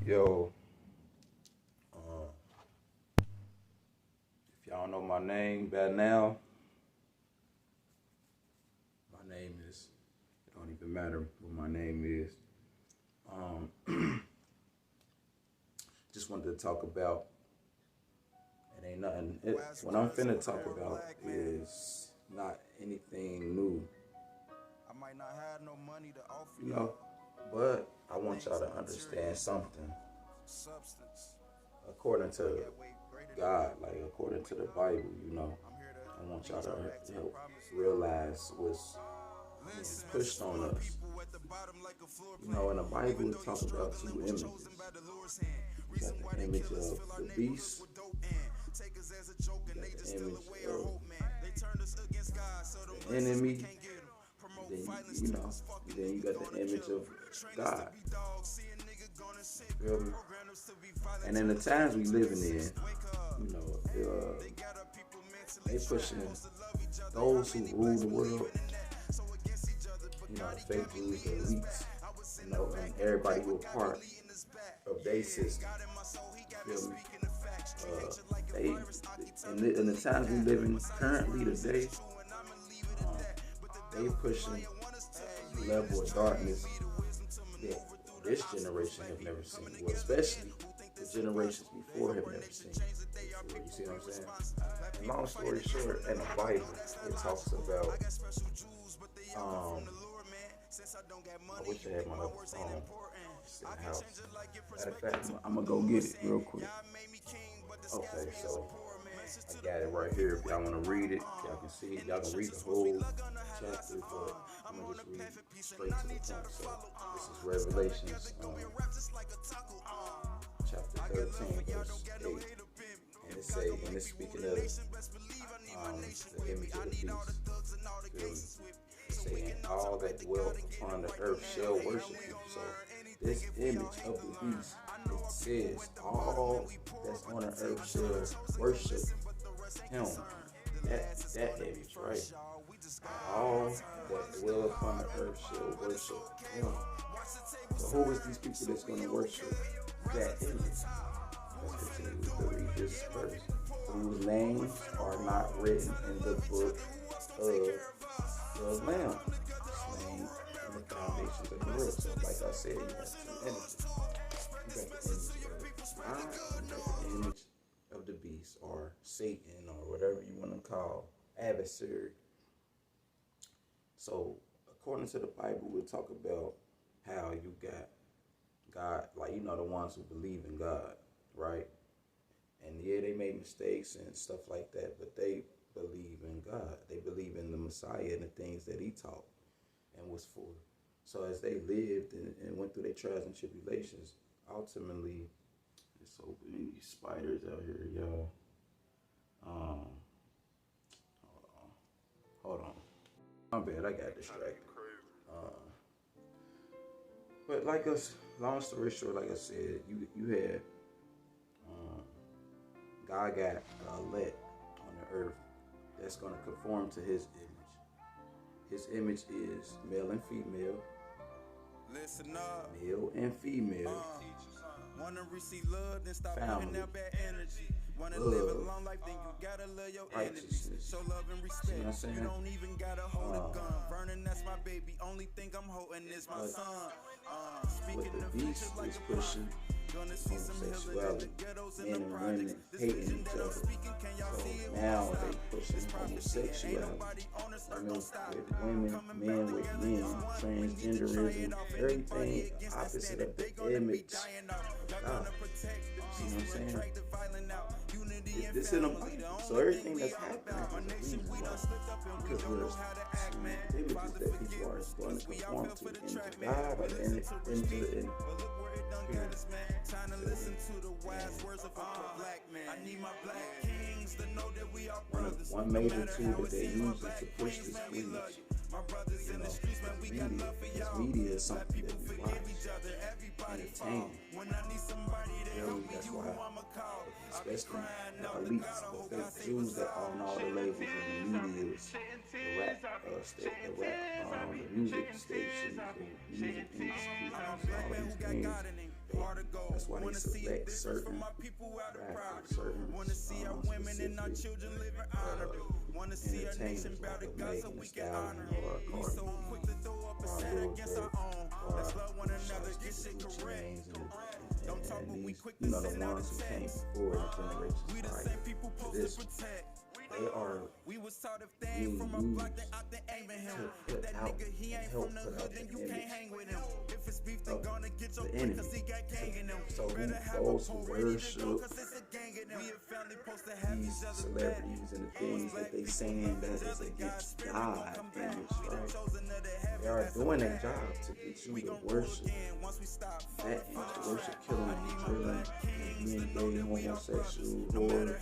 Yo, uh, if y'all know my name by now, my name is, it don't even matter what my name is. Just wanted to talk about, it ain't nothing, what I'm finna talk about is not anything new, I might not have no money to offer you know, but I want y'all to understand something. substance. According to God, like according to the Bible, I want y'all to help realize what's being pushed on us. In the Bible, it talks about two images. You got the image of the beast. You got the image of the enemy. Then you got the image of God. Feel me? And in the times we living in, they pushing those who rule the world, the fake news, the elites, and everybody who are part of their system. Feel me? In the times we live in currently today, they pushing a level of darkness that this generation have never seen. Well, especially the generations before have never seen. You see what I'm saying? And long story short, in the Bible, it talks about I wish I had my other phone in the house. Matter of fact, I'm gonna go get it real quick. Okay, so I got it right here. If y'all want to read it, y'all can see it. Y'all can read the whole chapter, but I'm gonna just read straight to the point. So this is Revelations, chapter 13, verse 8, and it's speaking of the image of the beast. Saying all that dwell upon the earth shall worship you. So this image of the beast, it says all that's on the earth shall worship him. That image, right? All that dwell upon the earth shall worship him. So who is these people that's going to worship that image? Let's continue to read this verse. Whose names are not written in the book of the Lamb, slain in the foundations of the world. So like I said, you got two images. You got the image of God, you got the image of the beast, or Satan, or whatever you want to call adversary. So according to the Bible, we'll talk about how you got God, like the ones who believe in God, right? And yeah, they made mistakes and stuff like that, but they believe in God. They believe in the Messiah and the things that he taught and was for. So as they lived and went through their trials and tribulations, ultimately, there's so many spiders out here, y'all. Hold on. My bad, I got distracted. But long story short, like I said, you had God got elect on the earth that's going to conform to his image. His image is male and female. Listen up. Male and female. Wanna receive love, then stop family, putting out bad energy. Wanna love, live a long life, then you gotta love your enemies. Show love and respect. You don't even gotta hold a gun. Vernon, that's my baby. Only thing I'm holding is my son. What the beast is pushing homosexuality, men and women hating each other. So now they pushing homosexuality. Women, men with men, transgenderism, everything opposite of the image of God. See what I'm saying? This in the Bible. So everything that's happening is a reason why. Because there's two images that people are going to conform to, the image of God or the image of the enemy. One major tool that they use to push this image, media is something that we watch, entertain. That's why, especially the elites, the fake Jews that own all the labels and the media, the music stations, the music industry, all these things. That's why they select certain rappers, certain specific entertainers like a Megan Thee Stallion or a Cardi B or a Lil Durk or Gucci Mane's and these, the ones who came before the generations prior to this, they are being used to put out and help put out the image of the enemy. So those who worship these celebrities and the things that they saying that is against God image, right? They are doing their job to get you to worship that image, to worship killing and drilling and being gay, homosexual, whore,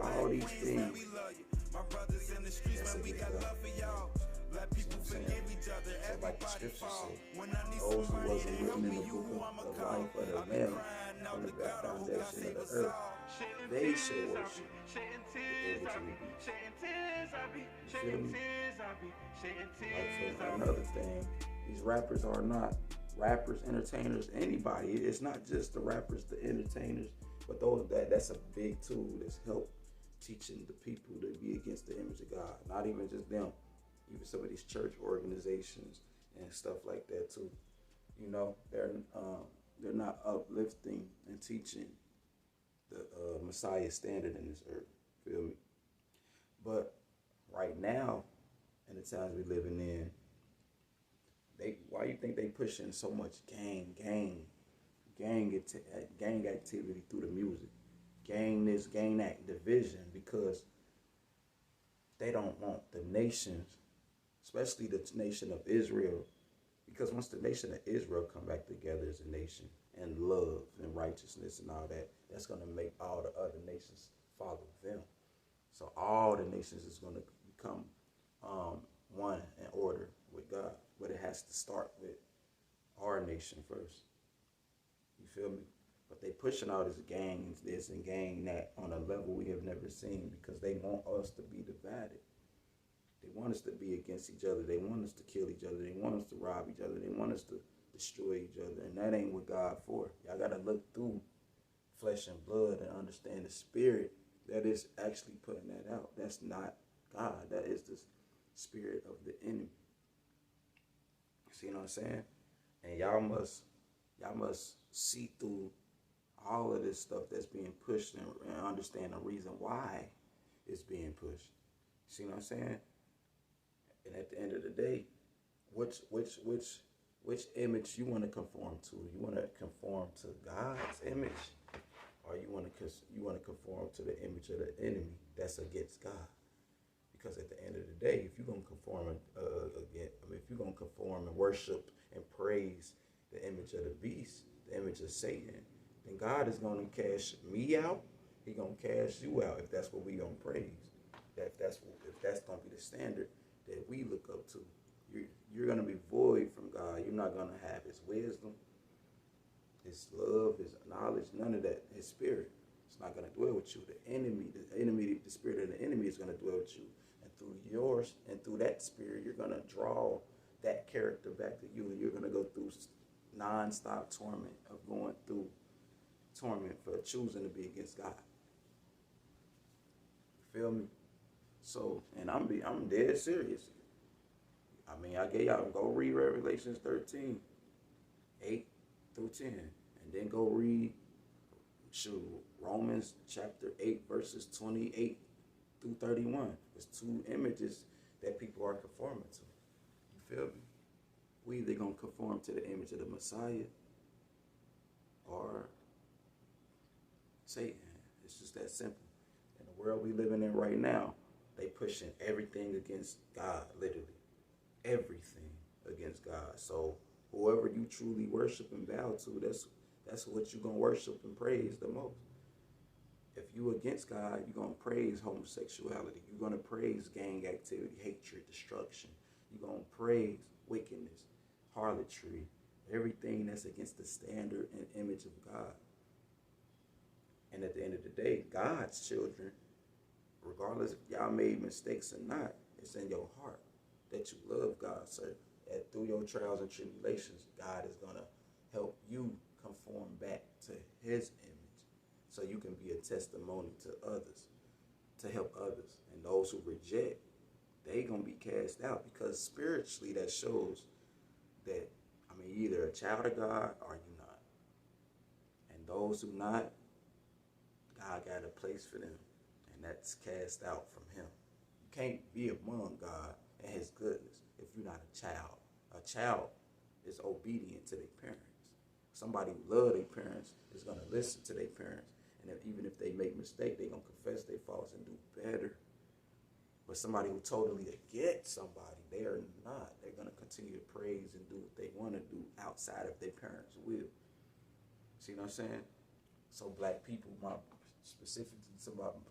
all these things. That's against God. So like the scriptures say, those who wasn't written in the book of the life of the Lamb from the foundation of the earth, they shall worship the image of the beast. You feel me? Like for another thing, these rappers are not rappers, entertainers, anybody. It's not just the rappers, the entertainers, but that's a big tool that's helped teaching the people to be against the image of God. Not even just them, even some of these church organizations and stuff like that too. You know, they're not uplifting and teaching the Messiah standard in this earth. Feel me? But right now, in the times we're living in, why you think they pushing so much gang activity through the music? Gang this, gang that, division, because they don't want the nations, especially the nation of Israel, because once the nation of Israel come back together as a nation and love and righteousness and all that, that's going to make all the other nations follow them. So all the nations is going to become one in order with God, but it has to start with our nation first. You feel me? But they pushing all this gang this and gang that on a level we have never seen because they want us to be divided. They want us to be against each other. They want us to kill each other. They want us to rob each other. They want us to destroy each other. And that ain't what God for. Y'all got to look through flesh and blood and understand the spirit that is actually putting that out. That's not God. That is the spirit of the enemy. See what I'm saying? And y'all must see through all of this stuff that's being pushed and understand the reason why it's being pushed. See what I'm saying? And at the end of the day, which image you want to conform to? You want to conform to God's image, or you want to conform to the image of the enemy that's against God? Because at the end of the day, if you're gonna conform if you're gonna conform and worship and praise the image of the beast, the image of Satan, then God is gonna cash me out. He gonna cash you out if that's what we gonna praise. If that's gonna be the standard that we look up to. You're gonna be void from God. You're not gonna have His wisdom, His love, His knowledge, none of that. His spirit. It's not gonna dwell with you. The spirit of the enemy is gonna dwell with you. And through yours and through that spirit, you're gonna draw that character back to you, and you're gonna go through non-stop torment of going through torment for choosing to be against God. Feel me? So, and I'm dead serious. I mean, I gave y'all, go read Revelations 13, 8 through 10, and then go read Romans chapter 8, verses 28 through 31. There's two images that people are conforming to. You feel me? We either gonna conform to the image of the Messiah or Satan. It's just that simple. In the world we living in right now, they pushing everything against God, literally. Everything against God. So whoever you truly worship and bow to, that's what you're going to worship and praise the most. If you against God, you're going to praise homosexuality. You're going to praise gang activity, hatred, destruction. You're going to praise wickedness, harlotry, everything that's against the standard and image of God. And at the end of the day, God's children, regardless if y'all made mistakes or not, it's in your heart that you love God. So through your trials and tribulations, God is going to help you conform back to his image, so you can be a testimony to others, to help others. And those who reject, they gonna be cast out, because spiritually that shows that, I mean, you're either a child of God or you're not. And those who not, God got a place for them, and that's cast out from him. You can't be among God and his goodness if you're not a child. A child is obedient to their parents. Somebody who love their parents is going to listen to their parents. And even if they make mistakes, they're going to confess their faults and do better. But somebody who totally against somebody, they are not. They're going to continue to praise and do what they want to do outside of their parents' will. See what I'm saying? So black people, specifically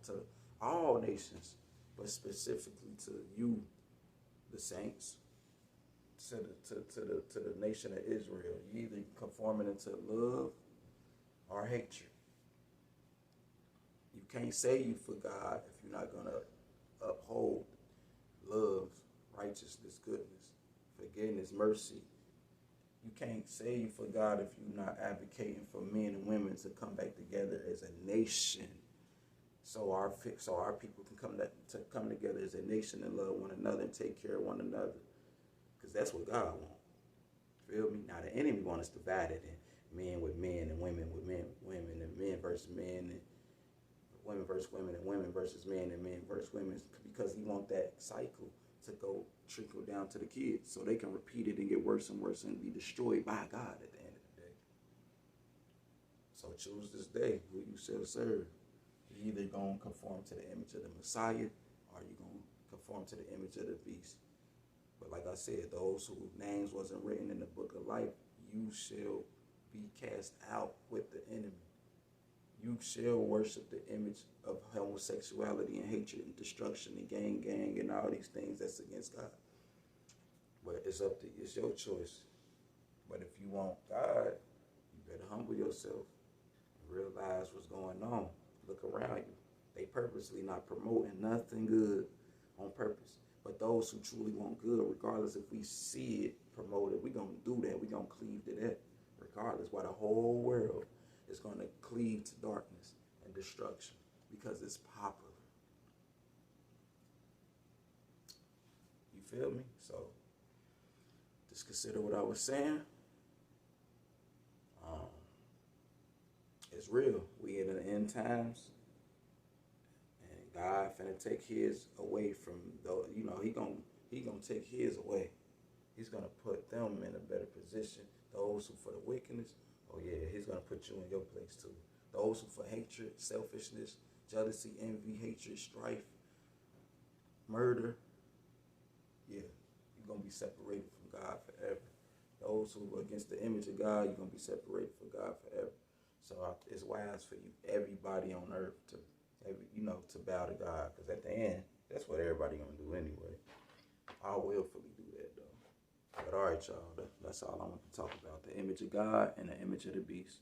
to all nations, but specifically to you, the saints, to the nation of Israel, you either conforming into love or hatred. You can't say you for God if you're not going to uphold love, righteousness, goodness, forgiveness, mercy. You can't say you for God if you're not advocating for men and women to come back together as a nation. So our people can come together as a nation and love one another and take care of one another. Because that's what God wants. Feel me? Now the enemy wants us divided, and men with men and women with men, women and men versus men, and women versus women and women versus men and men versus women, because he wants that cycle to go trickle down to the kids so they can repeat it and get worse and worse and be destroyed by God at the end of the day. So choose this day who you shall serve. You either going to conform to the image of the Messiah, or you going to conform to the image of the beast. But like I said, those whose names wasn't written in the book of life, you shall be cast out with the enemy. You shall worship the image of homosexuality and hatred and destruction and gang and all these things that's against God. But it's up to you. It's your choice. But if you want God, you better humble yourself and realize what's going on. Look around you. They purposely not promoting nothing good on purpose. But those who truly want good, regardless if we see it promoted, we're going to do that. We're going to cleave to that regardless. Why the whole world is going to cleave to darkness and destruction, because it's popular. You feel me? So just consider what I was saying. It's real. We in the end times, and God finna take his away from those. You know, he gonna take his away. He's gonna put them in a better position. Those who for the wickedness, oh yeah, he's gonna put you in your place too. Those who for hatred, selfishness, jealousy, envy, hatred, strife, murder, yeah, you're gonna be separated from God forever. Those who are against the image of God, you're gonna be separated from God forever. So it's wise for you, everybody on earth, to bow to God, because at the end, that's what everybody gonna do anyway. I willfully do that though. But all right, y'all, that's all I want to talk about: the image of God and the image of the beast.